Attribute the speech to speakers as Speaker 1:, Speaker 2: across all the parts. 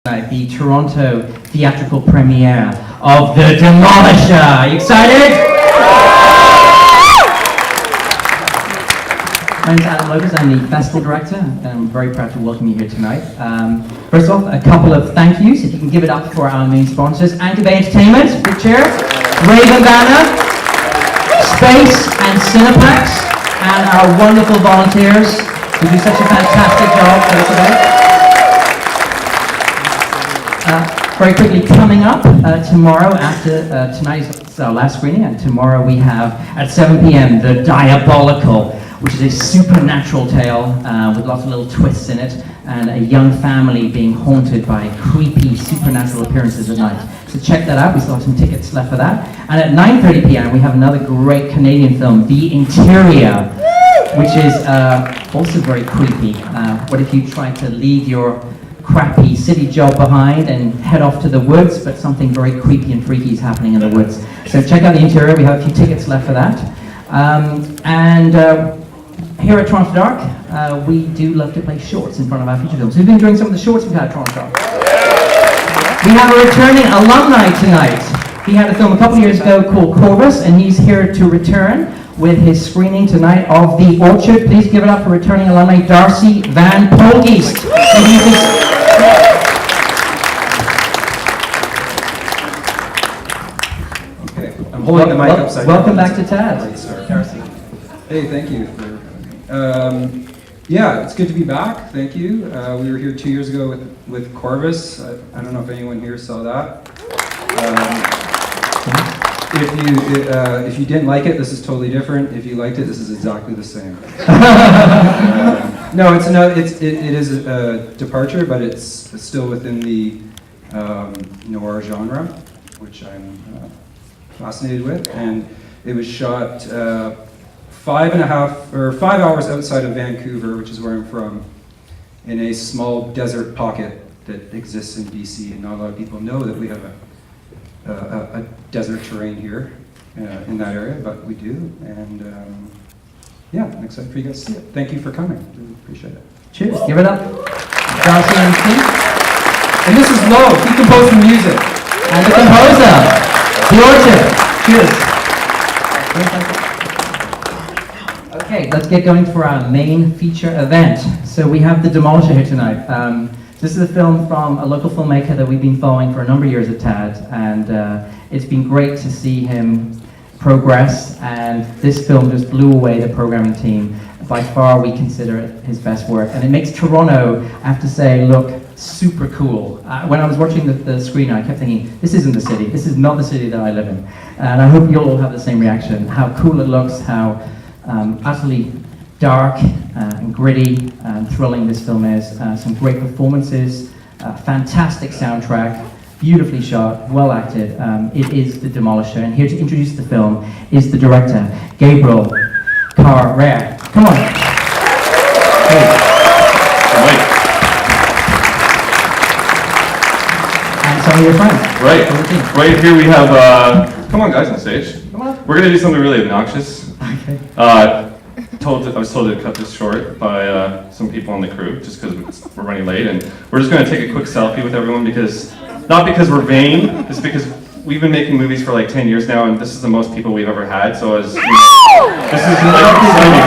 Speaker 1: The Toronto theatrical premiere of The Demolisher. Are you excited? My name's Adam Lopez, I'm the festival director, and I'm very proud to welcome you here tonight. First off, a couple of thank yous. If you can give it up for our main sponsors: Anchor Bay Entertainment, big cheer, Raven Banner, Space and Cinepax, and our wonderful volunteers who do such a fantastic job for us today. Very quickly, coming up tomorrow after tonight's our last screening, and tomorrow we have at 7 p.m. The Diabolical, which is a supernatural tale with lots of little twists in it, and a young family being haunted by creepy supernatural appearances at night. So check that out. We still have some tickets left for that. And at 9:30 p.m. we have another great Canadian film, The Interior, which is also very creepy. What if you tried to leave your crappy city job behind and head off to the woods, but something very creepy and freaky is happening in the woods. So check out The Interior. We have a few tickets left for that. Here at Toronto Dark, we do love to play shorts in front of our feature films. Who's been enjoying some of the shorts we've had at Toronto Dark? We have a returning alumni tonight. He had a film a couple years ago called Chorus, and he's here to return with his screening tonight of The Orchard. Please give it up for returning alumni Darcy van Poelgeest.
Speaker 2: Okay, I'm holding the mic upside down.
Speaker 1: Welcome back to TAD.
Speaker 2: Darcy. Hey, thank you. Yeah, it's good to be back. Thank you. We were here 2 years ago with Corvus. I don't know if anyone here saw that. If you didn't like it, this is totally different. If you liked it, this is exactly the same. No, it is a departure, but it's still within the noir genre, which I'm fascinated with. And it was shot 5 hours outside of Vancouver, which is where I'm from, in a small desert pocket that exists in BC, and not a lot of people know that we have a desert terrain here in that area, but we do, and yeah, I'm excited for you guys to see it. Thank you for coming. Really appreciate it.
Speaker 1: Cheers. Give it up. Darcy and Steve.
Speaker 2: And this is Lo. He composed the music.
Speaker 1: And the composer. The Orchard. Cheers. Okay, let's get going for our main feature event. So we have The Demolisher here tonight. This is a film from a local filmmaker that we've been following for a number of years at TAD, and it's been great to see him progress, and this film just blew away the programming team. By far, we consider it his best work, and it makes Toronto, I have to say, look super cool. When I was watching the screen, I kept thinking, this isn't the city, this is not the city that I live in. And I hope you'll all have the same reaction, how cool it looks, how utterly dark and gritty and thrilling this film is. Some great performances, fantastic soundtrack, beautifully shot, well acted. It is The Demolisher, and here to introduce the film is the director, Gabriel. Come on. Hey. And some of your friends.
Speaker 3: Right here we have, come on guys on stage.
Speaker 1: Come on.
Speaker 3: We're gonna do something really obnoxious.
Speaker 1: Okay.
Speaker 3: I was told to cut this short by some people on the crew, just because we're running late, and we're just gonna take a quick selfie with everyone not because we're vain, it's because we've been making movies for like 10 years now, and this is the most people we've ever had, so this is like exciting.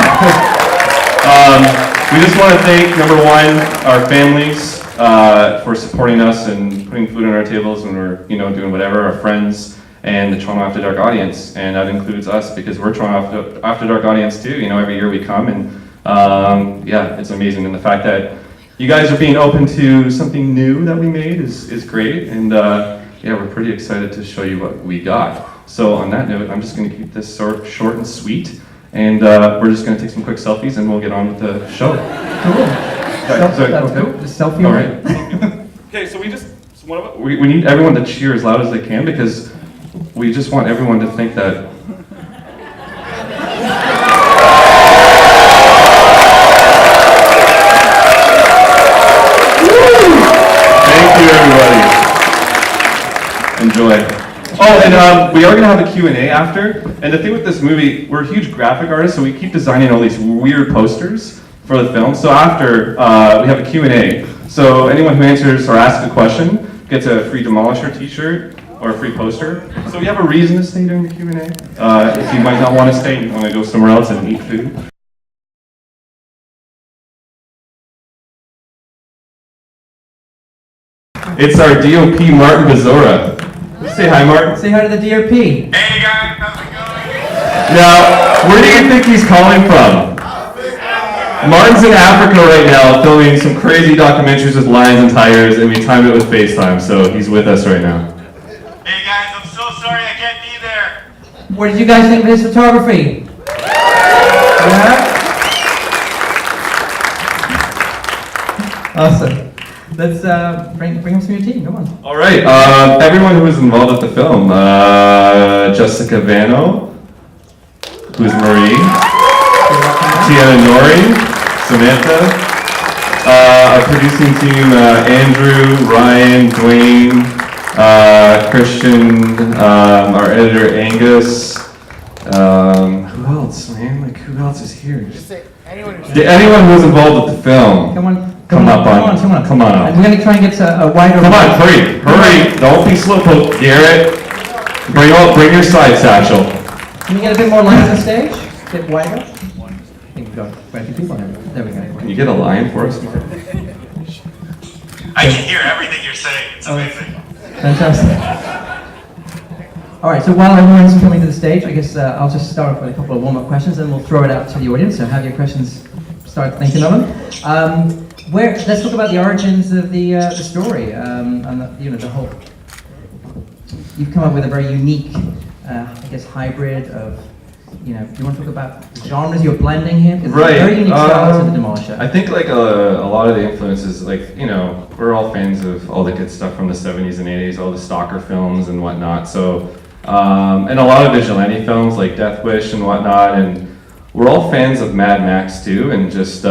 Speaker 3: We just want to thank, number one, our families for supporting us and putting food on our tables when we're doing whatever, our friends, and the Toronto After Dark audience, and that includes us because we're Toronto After Dark audience too. Every year we come, and yeah, it's amazing, and the fact that you guys are being open to something new that we made is great, and yeah, we're pretty excited to show you what we got. So on that note, I'm just going to keep this short and sweet, and we're just going to take some quick selfies, and we'll get on with the show.
Speaker 1: Cool. That's cool. Just selfie.
Speaker 3: All right. Okay, so we need everyone to cheer as loud as they can because we just want everyone to think that. Everybody. Enjoy. Oh, and we are going to have a Q&A after. And the thing with this movie, we're huge graphic artists, so we keep designing all these weird posters for the film. So after, we have a Q&A. So anyone who answers or asks a question gets a free Demolisher t-shirt or a free poster. So you have a reason to stay during the Q&A. If you might not want to stay, you want to go somewhere else and eat food. It's our DOP, Martin Bezora. Say hi, Martin.
Speaker 1: Say hi to the DRP.
Speaker 4: Hey guys, how's it going?
Speaker 3: Now, where do you think he's calling from? Martin's in Africa right now filming some crazy documentaries with lions and tigers, and we timed it with FaceTime, so he's with us right now.
Speaker 4: Hey guys, I'm so sorry I can't be there.
Speaker 1: What did you guys think of his photography? Yeah? Awesome. Let's bring him some of your team, come on.
Speaker 3: All right, everyone who was involved with the film, Jessica Vano, who's Marie, Tiana Nori, Samantha, our producing team, Andrew, Ryan, Dwayne, Christian, our editor, Angus, who else, man? Like, who else is here? Anyone who was involved with the film.
Speaker 1: Come on.
Speaker 3: Come on up.
Speaker 1: We're going to try and get a wider...
Speaker 3: Come on, hurry, don't be slowpoke. Garrett, bring your side satchel.
Speaker 1: Can we get a bit more light on the stage? A bit wider? I think we've got quite a few people here. There we go.
Speaker 3: Can you get a line for us?
Speaker 4: I can hear everything you're saying. It's amazing.
Speaker 1: Fantastic. All right, so while everyone's coming to the stage, I guess I'll just start off with a couple of warm-up questions, and we'll throw it out to the audience, so have your questions, start thinking of them. Let's talk about the origins of the story, and the whole... You've come up with a very unique, I guess, hybrid of, do you want to talk about the genres you're blending here? It's
Speaker 3: Right.
Speaker 1: a very unique style to the Demolisher.
Speaker 3: I think like a lot of the influences, like, we're all fans of all the good stuff from the 70s and 80s, all the stalker films and whatnot. So, and a lot of vigilante films like Death Wish and whatnot. And we're all fans of Mad Max too, and just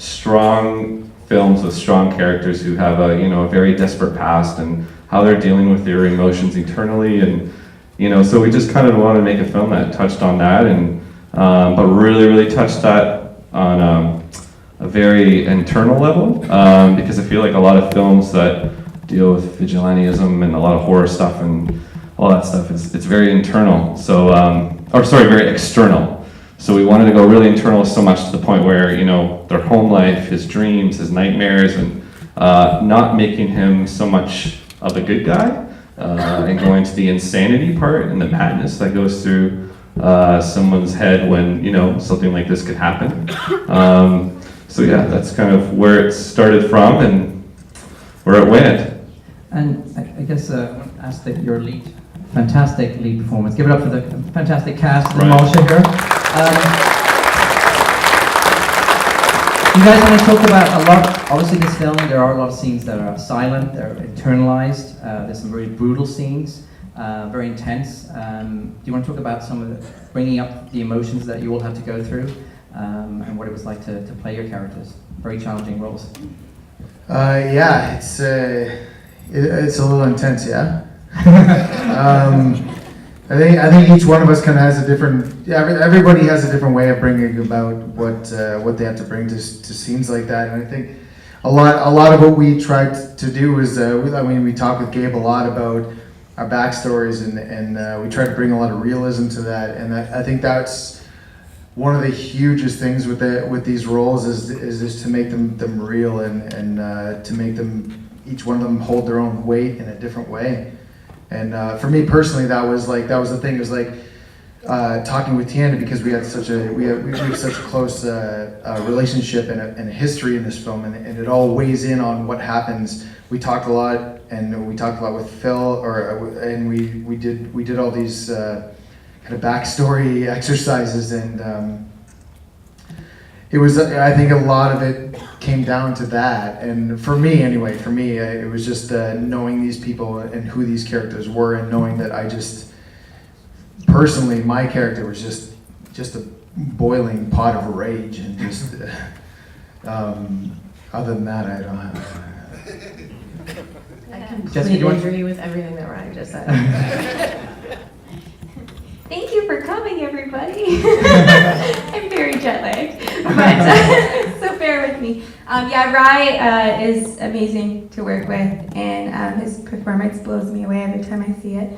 Speaker 3: strong films with strong characters who have a very desperate past and how they're dealing with their emotions internally. And so we just kind of wanted to make a film that touched on that, and but really touched that on a very internal level, because I feel like a lot of films that deal with vigilantism and a lot of horror stuff and all that stuff, it's very internal. So, very external. So we wanted to go really internal, so much to the point where, their home life, his dreams, his nightmares, and not making him so much of a good guy, and going to the insanity part and the madness that goes through someone's head when, something like this could happen. So yeah, that's kind of where it started from and where it went.
Speaker 1: And I guess ask that your fantastic lead performance. Give it up for the fantastic cast of the Demolisher here. You guys want to talk about a lot, obviously this film, there are a lot of scenes that are silent, they're internalized, there's some very brutal scenes, very intense. Do you want to talk about some of bringing up the emotions that you all had to go through, and what it was like to play your characters? Very challenging roles.
Speaker 5: Yeah, it's a little intense, yeah. I think each one of us kind of has a different. Everybody has a different way of bringing about what they have to bring to scenes like that, and I think a lot of what we tried to do is we talked with Gabe a lot about our backstories, and we tried to bring a lot of realism to that, and I think that's one of the hugest things with these roles is to make them real and to make them, each one of them, hold their own weight in a different way. And for me personally, that was the thing. It was like talking with Tiana, because we have such a close relationship and a history in this film, and it all weighs in on what happens. We talked a lot, and we talked a lot with Phil, and we did all these kind of backstory exercises, and it was, I think a lot of it came down to that. And for me anyway, it was just knowing these people and who these characters were, and knowing that I just, personally, my character was just a boiling pot of rage, and just, other than that, I don't have.
Speaker 6: I completely agree with everything that Ryan just said. Thank you for coming, everybody. I'm very jet lagged, but so bear with me. Yeah, Rye is amazing to work with, and his performance blows me away every time I see it.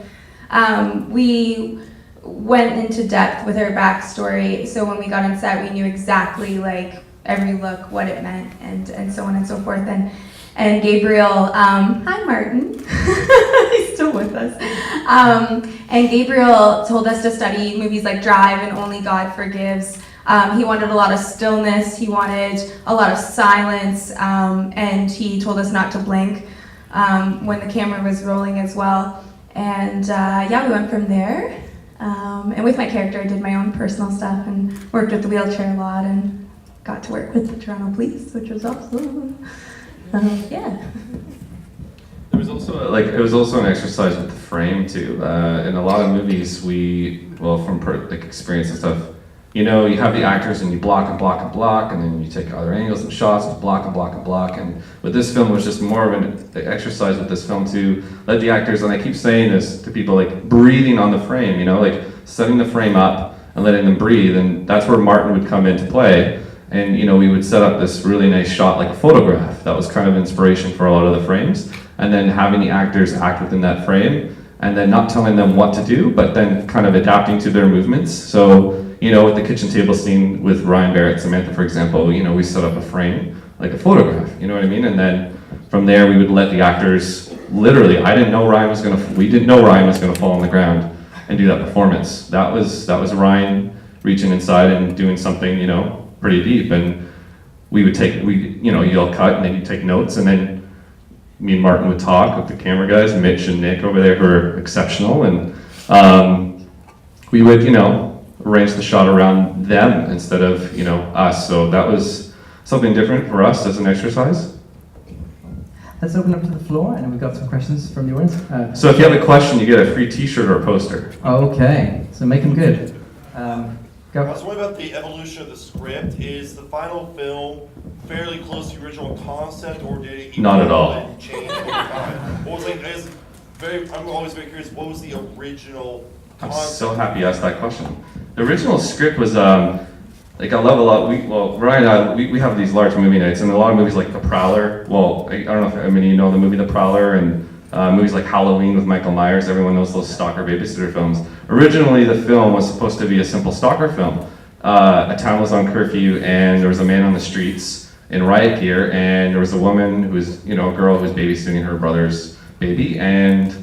Speaker 6: We went into depth with our backstory, so when we got on set, we knew exactly like every look, what it meant, and so on and so forth. And Gabriel, hi Martin, he's still with us. And Gabriel told us to study movies like Drive and Only God Forgives. He wanted a lot of stillness, he wanted a lot of silence, and he told us not to blink when the camera was rolling as well. And yeah, we went from there. And with my character, I did my own personal stuff and worked with the wheelchair a lot and got to work with the Toronto Police, which was awesome. Yeah.
Speaker 3: There was also it was also an exercise with the frame too. In a lot of movies, from experience and stuff, you know, you have the actors and you block and block and block, and then you take other angles and shots and block and block and block. And with this film, it was just more of an exercise with this film to let the actors, and I keep saying this to people, like breathing on the frame, you know, like setting the frame up and letting them breathe. And that's where Martin would come into play. And, you know, we would set up this really nice shot, like a photograph. That was kind of inspiration for a lot of the frames. And then having the actors act within that frame, and then not telling them what to do, but then kind of adapting to their movements. So, you know, with the kitchen table scene with Ryan Barrett, Samantha, for example, you know, we set up a frame, like a photograph, you know what I mean? And then from there, we would let the actors, literally, we didn't know Ryan was gonna fall on the ground and do that performance. That was Ryan reaching inside and doing something, you know, pretty deep. And you'd all cut, and then you'd take notes, and then me and Martin would talk with the camera guys, Mitch and Nick over there, who are exceptional, and we would, you know, arrange the shot around them instead of, you know, us. So that was something different for us as an exercise.
Speaker 1: Let's open up to the floor, and we've got some questions from the audience.
Speaker 3: So if you have a question, you get a free t-shirt or a poster.
Speaker 1: Okay, so make them good.
Speaker 7: I was wondering about the evolution of the script. Is the final film fairly close to the original concept, or did it
Speaker 3: Not at all.
Speaker 7: change over time? What was I'm always very curious, what was the original
Speaker 3: I'm
Speaker 7: concept?
Speaker 3: so happy you asked that question. The original script was, like I love a lot, Ryan and I, we have these large movie nights, and a lot of movies like The Prowler, I don't know if many of you know the movie The Prowler, and movies like Halloween with Michael Myers, everyone knows those stalker babysitter films. Originally, the film was supposed to be a simple stalker film. A town was on curfew, and there was a man on the streets in riot gear, and there was a woman who was, you know, a girl who was babysitting her brother's baby, and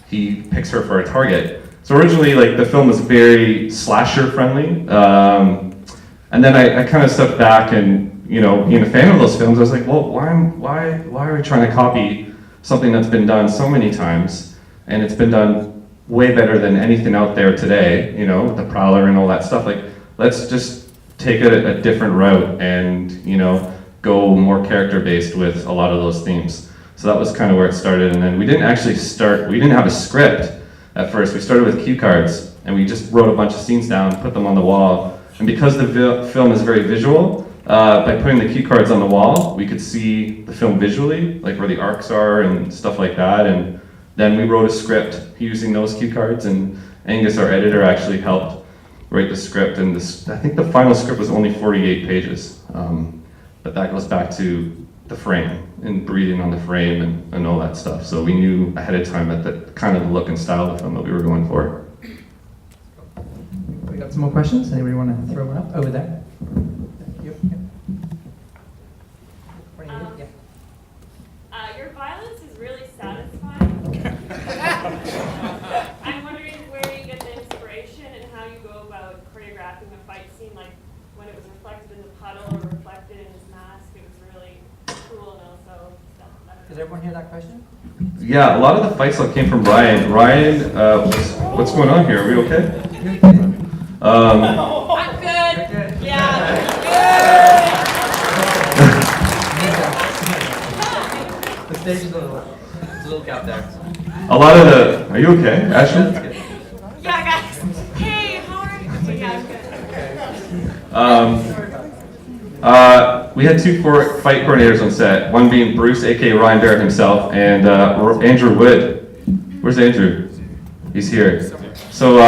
Speaker 3: he picks her for a target. So originally, like, the film was very slasher friendly, and then I kind of stepped back, and, you know, being a fan of those films, I was like, well, why are we trying to copy something that's been done so many times, and it's been done way better than anything out there today, you know, The Prowler and all that stuff. Like, let's just take it a different route and, you know, go more character-based with a lot of those themes. So that was kind of where it started, and then we didn't have a script at first. We started with cue cards, and we just wrote a bunch of scenes down, put them on the wall, and because the film is very visual, by putting the cue cards on the wall, we could see the film visually, like where the arcs are and stuff like that, and then we wrote a script using those cue cards, and Angus, our editor, actually helped write the script, and I think the final script was only 48 pages, but that goes back to the frame, and breathing on the frame and all that stuff, so we knew ahead of time that the kind of look and style of the film that we were going for.
Speaker 1: We got some more questions? Anybody want to throw one up? Over there.
Speaker 8: Your violence is really satisfying. I'm wondering where you get the inspiration and how you go about choreographing a fight scene, like when it was reflected in the puddle or reflected in his mask. It was really cool, and also
Speaker 1: Did everyone hear that question?
Speaker 3: Yeah, a lot of the fights that came from Ryan. Ryan, what's going on here? Are we okay?
Speaker 8: I'm good. Yeah.
Speaker 1: The stage is there's a little gap there.
Speaker 3: A lot of the, are you okay, Ashley?
Speaker 8: Yeah, guys. Hey, how are you? Yeah, I'm good.
Speaker 3: We had two fight coordinators on set, one being Bruce, aka Ryan Barrett himself, and Andrew Wood. Where's Andrew? He's here. So,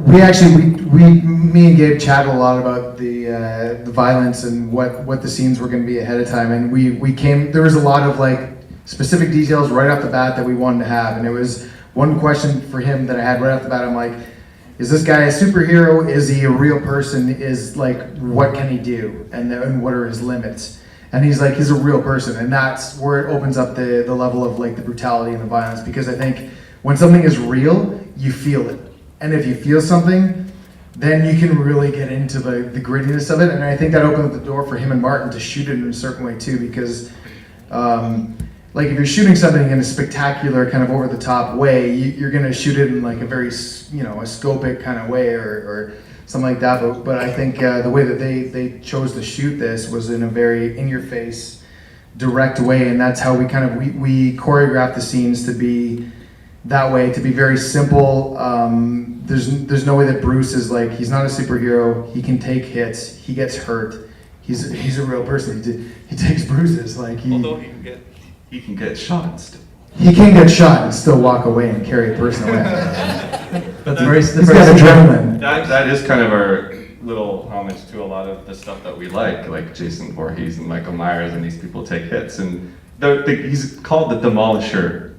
Speaker 5: me and Gabe chatted a lot about the violence and what the scenes were going to be ahead of time, and there was a lot of like specific details right off the bat that we wanted to have, and it was one question for him that I had right off the bat. I'm like, is this guy a superhero? Is he a real person? What can he do? And what are his limits? And he's like, he's a real person. And that's where it opens up the level of like the brutality and the violence. Because I think when something is real, you feel it. And if you feel something, then you can really get into the grittiness of it. And I think that opened up the door for him and Martin to shoot it in a certain way too. Because like if you're shooting something in a spectacular kind of over the top way, you're gonna shoot it in like a very, a scopic kind of way or something like that. But I think the way that they chose to shoot this was in a very in your face, direct way. And that's how we choreographed the scenes to be that way, to be very simple. There's no way that Bruce is like, he's not a superhero. He can take hits. He gets hurt. He's a real person. He takes bruises.
Speaker 3: Although he can get shot and still.
Speaker 5: He can get shot and still walk away and carry a person away.
Speaker 1: He's
Speaker 5: got adrenaline.
Speaker 3: That is kind of our little homage to a lot of the stuff that we like Jason Voorhees and Michael Myers, and these people take hits. And he's called the Demolisher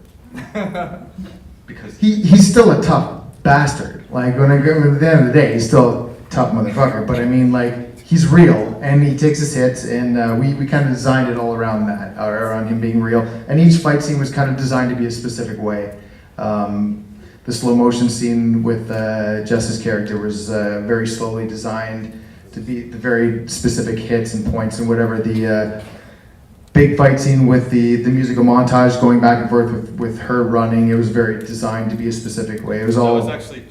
Speaker 3: because
Speaker 5: he's still a tough bastard. Like at the end of the day, he's still a tough motherfucker. But I mean, like, he's real, and he takes his hits, and we kind of designed it all around that, around him being real. And each fight scene was kind of designed to be a specific way. The slow motion scene with Jess's character was very slowly designed to be the very specific hits and points and whatever. The big fight scene with the musical montage going back and forth with her running, it was very designed to be a specific way. It was all...
Speaker 3: So it's actually,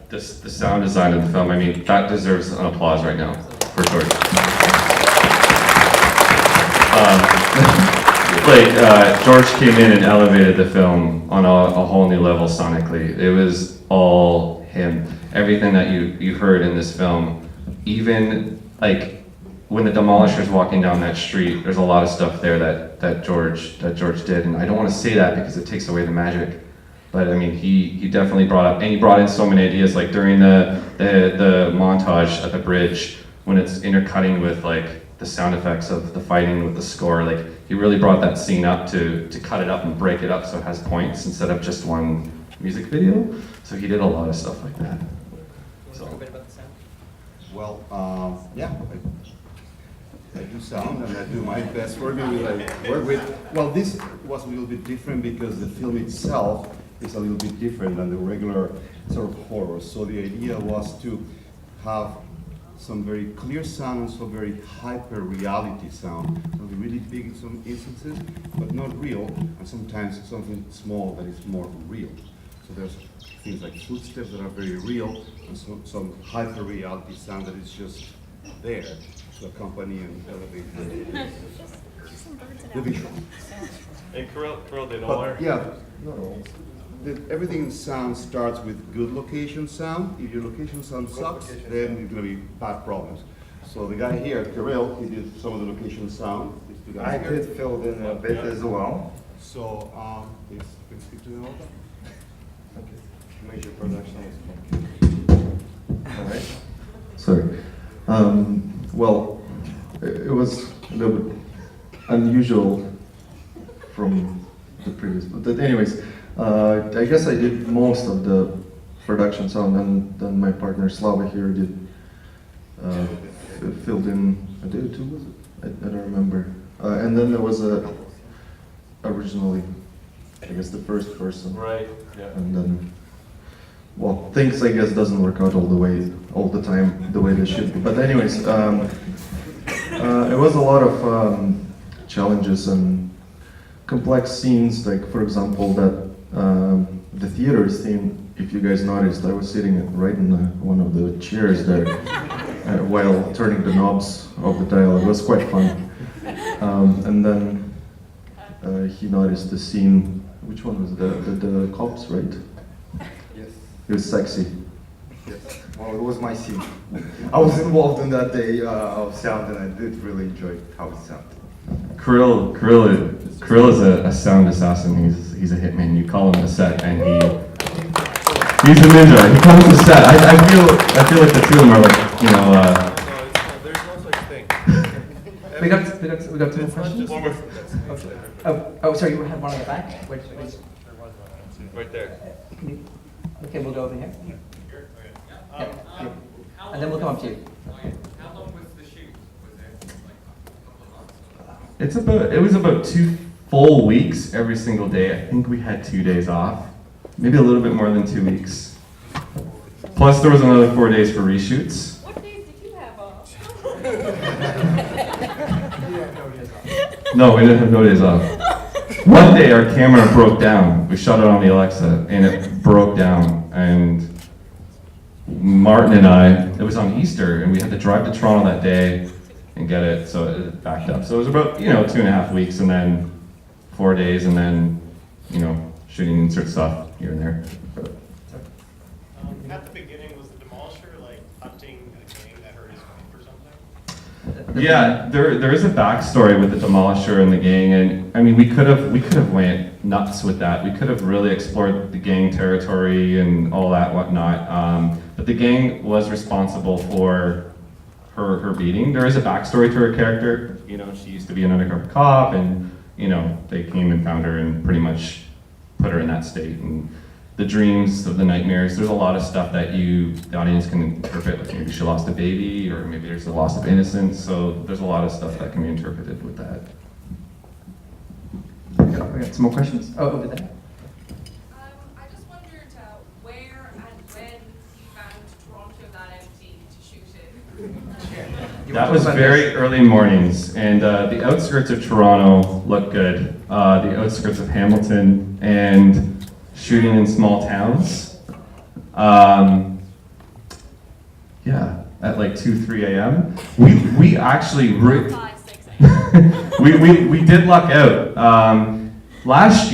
Speaker 3: the sound design of the film, I mean, that deserves an applause right now, for sure. George came in and elevated the film on a whole new level sonically. It was all him. Everything that you heard in this film, even like when the Demolisher's walking down that street, there's a lot of stuff there that George did, and I don't want to say that because it takes away the magic. But I mean, he definitely brought in so many ideas, like during the montage at the bridge, when it's intercutting with like the sound effects of the fighting with the score, like he really brought that scene up to cut it up and break it up so it has points instead of just one music video. So he did a lot of stuff like that. So.
Speaker 9: Talk a bit about the sound.
Speaker 10: Well, yeah. I do sound and I do my best working with. Well, this was a little bit different because the film itself is a little bit different than the regular sort of horror. So the idea was to have some very clear sound and some very hyper reality sound. Something really big in some instances, but not real, and sometimes something small that is more real. So there's things like footsteps that are very real, and some hyper reality sound that is just there to accompany and elevate the visual.
Speaker 7: And Kirill did all our...
Speaker 10: Yeah, no. Everything in sound starts with good location sound. If your location sound sucks, then there's going to be bad problems. So the guy here, Gabriel, he did some of the location sound.
Speaker 11: I did fill in a bit as well.
Speaker 10: So, please speak to them about that.
Speaker 11: Okay. Major production is all right.
Speaker 12: Sorry. Well, it was a little bit unusual from the previous, but anyways, I guess I did most of the production sound, and then my partner Slava here did filled in a day or two, was it? I don't remember. And then there was originally, I guess, the first person.
Speaker 3: Right. Yeah.
Speaker 12: And then, well, things I guess doesn't work out all the time the way they should be. But anyways, it was a lot of challenges and complex scenes. Like for example, that the theater scene. If you guys noticed, I was sitting right in one of the chairs there while turning the knobs of the dial. It was quite fun. And then he noticed the scene. Which one was it? The cops, right?
Speaker 11: Yes.
Speaker 12: It was sexy.
Speaker 11: Yes. Well, it was my scene. I was involved in that day of sound, and I did really enjoy how it sounded.
Speaker 3: Kirill is a sound assassin. He's a hitman. You call him on the set, and He's the ninja. He comes to set. I feel like the two of them are like, you know.
Speaker 7: There's no such thing.
Speaker 1: We got two more questions.
Speaker 7: One more.
Speaker 1: Oh, sorry, you had one on the back? Which,
Speaker 7: Right there.
Speaker 1: okay, we'll go over here. Yeah. And then we'll come up to you.
Speaker 4: How long was the shoot? Was it like a couple of months?
Speaker 3: It was about 2 full weeks every single day. I think we had 2 days off. Maybe a little bit more than 2 weeks. Plus there was another 4 days for reshoots.
Speaker 8: What days did you have off?
Speaker 3: No, we didn't have no days off. One day our camera broke down. We shot it on the Alexa and it broke down. And Martin and I, it was on Easter and we had to drive to Toronto that day and get it, so it backed up. So it was about, 2.5 weeks and then 4 days and then, shooting insert stuff here and there.
Speaker 7: At the beginning, was the Demolisher like hunting a gang that hurt his wife or something?
Speaker 3: Yeah, there is a backstory with the Demolisher and the gang, and I mean we could have went nuts with that. We could have really explored the gang territory and all that whatnot. But the gang was responsible for her beating. There is a backstory to her character. She used to be an undercover cop, and they came and found her and pretty much put her in that state. And the dreams of the nightmares, there's a lot of stuff that the audience can interpret, like maybe she lost a baby, or maybe there's a loss of innocence, so there's a lot of stuff that can be interpreted with that.
Speaker 1: We got some more questions? Oh, over there.
Speaker 9: I just wondered where and when you found Toronto that empty to shoot in.
Speaker 3: That was very early mornings, and the outskirts of Toronto look good. The outskirts of Hamilton, and shooting in small towns. Yeah, at like 2-3 a.m. We actually we did luck out. Last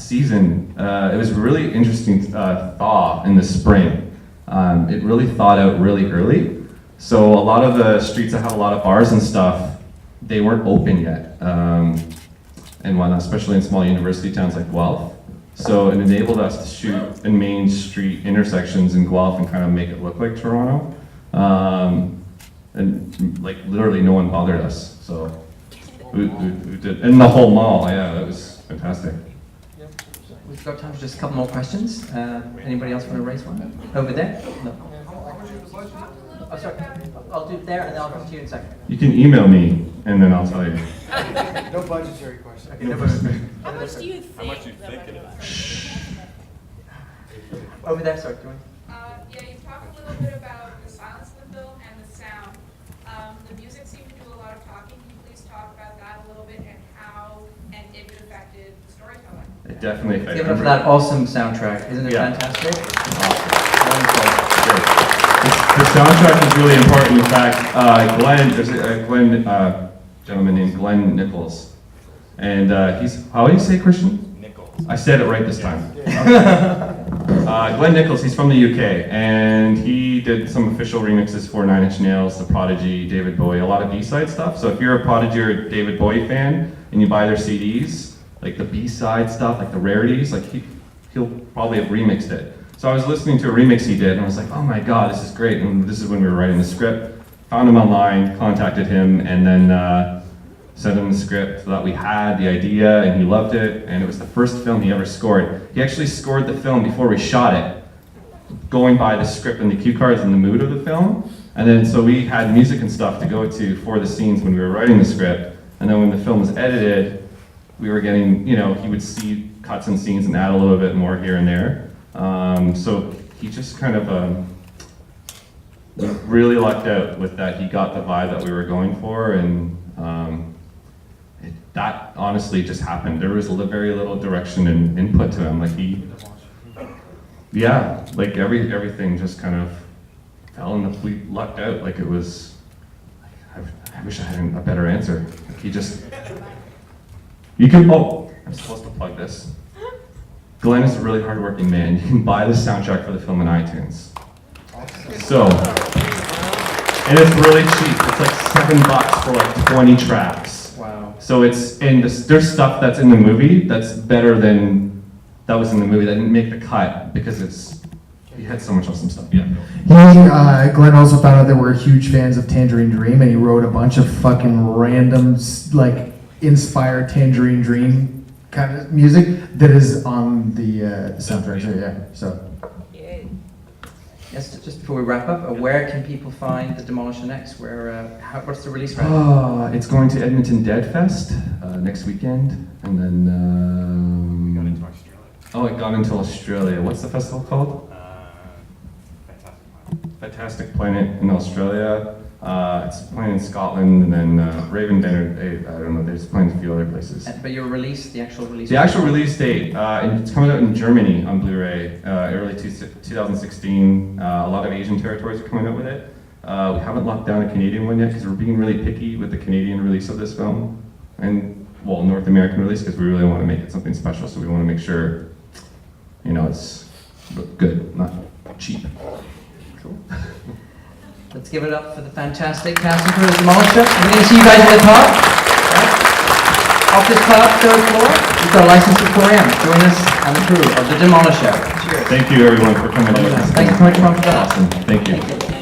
Speaker 3: season, it was really interesting thaw in the spring. It really thawed out really early. So a lot of the streets that have a lot of bars and stuff, they weren't open yet. And whatnot, especially in small university towns like Guelph. So it enabled us to shoot in main street intersections in Guelph and kind of make it look like Toronto. And like literally no one bothered us. So we did, and the whole mall, yeah, it was fantastic.
Speaker 1: We've got time for just a couple more questions. Anybody else want to raise one? Over there? No. Oh, sorry. I'll do it there and then I'll come to you in a second.
Speaker 3: You can email me and then I'll tell you.
Speaker 11: No budgetary question.
Speaker 1: Okay, no budgetary.
Speaker 8: How much do you think
Speaker 7: it
Speaker 1: Over there, sorry. Do you want?
Speaker 9: Yeah, you talked a little bit about the silence of the film and the sound. The music seemed to do a lot of talking. Can you please talk about that a little bit and how and if it affected the storytelling?
Speaker 3: It definitely affected.
Speaker 1: Give it up for that awesome soundtrack. Isn't it fantastic?
Speaker 3: The soundtrack is really important. In fact, there's a gentleman named Glenn Nichols. And he's, how do you say Christian?
Speaker 7: Nichols.
Speaker 3: I said it right this time. Glenn Nichols, he's from the UK, and he did some official remixes for Nine Inch Nails, The Prodigy, David Bowie, a lot of B-side stuff. So if you're a Prodigy or David Bowie fan, and you buy their CDs, like the B-side stuff, like the rarities, like he'll probably have remixed it. So I was listening to a remix he did, and I was like, oh my god, this is great. And this is when we were writing the script. Found him online, contacted him, and then sent him the script that we had, the idea, and he loved it. And it was the first film he ever scored. He actually scored the film before we shot it, going by the script and the cue cards and the mood of the film. And then so we had music and stuff to go to for the scenes when we were writing the script. And then when the film was edited, we were getting, he would see cuts and scenes and add a little bit more here and there. So he just kind of really lucked out with that. He got the vibe that we were going for, and that honestly just happened. There was very little direction and input to him. Like everything just kind of fell in the, we lucked out. Like it was, I wish I had a better answer. Like I'm supposed to plug this. Glenn is a really hardworking man. You can buy the soundtrack for the film in iTunes. So, and it's really cheap. It's like $7 for like 20 tracks.
Speaker 1: Wow.
Speaker 3: So there's stuff that's in the movie that's better than that was in the movie that didn't make the cut because it's He had so much awesome stuff. Yeah.
Speaker 5: Glenn also found out that we're huge fans of Tangerine Dream, and he wrote a bunch of fucking random, like, inspired Tangerine Dream kind of music that is on the soundtrack. So yeah, so.
Speaker 1: Yes, just before we wrap up, where can people find the Demolisher next? What's the release right?
Speaker 3: It's going to Edmonton Dead Fest next weekend, and then.
Speaker 4: Got into Australia.
Speaker 3: Oh, it got into Australia. What's the festival called?
Speaker 4: Fantastic Planet.
Speaker 3: Fantastic Planet in Australia. It's playing in Scotland, and then Raven Banner. I don't know. There's playing a few other places.
Speaker 1: But your release, the actual release.
Speaker 3: The actual release date, it's coming out in Germany on Blu-ray, early 2016. A lot of Asian territories are coming out with it. We haven't locked down a Canadian one yet because we're being really picky with the Canadian release of this film, and well, North American release, because we really want to make it something special. So we want to make sure, it's good, not cheap.
Speaker 1: Cool. Let's give it up for the fantastic cast and crew of Demolisher. We're going to see you guys at the top. Right? Off this top, third floor, we've got a license to 4 a.m. Join us and the crew of the Demolisher. Cheers.
Speaker 3: Thank you, everyone, for coming out.
Speaker 1: Thank you so much for coming.
Speaker 3: Awesome. Thank you.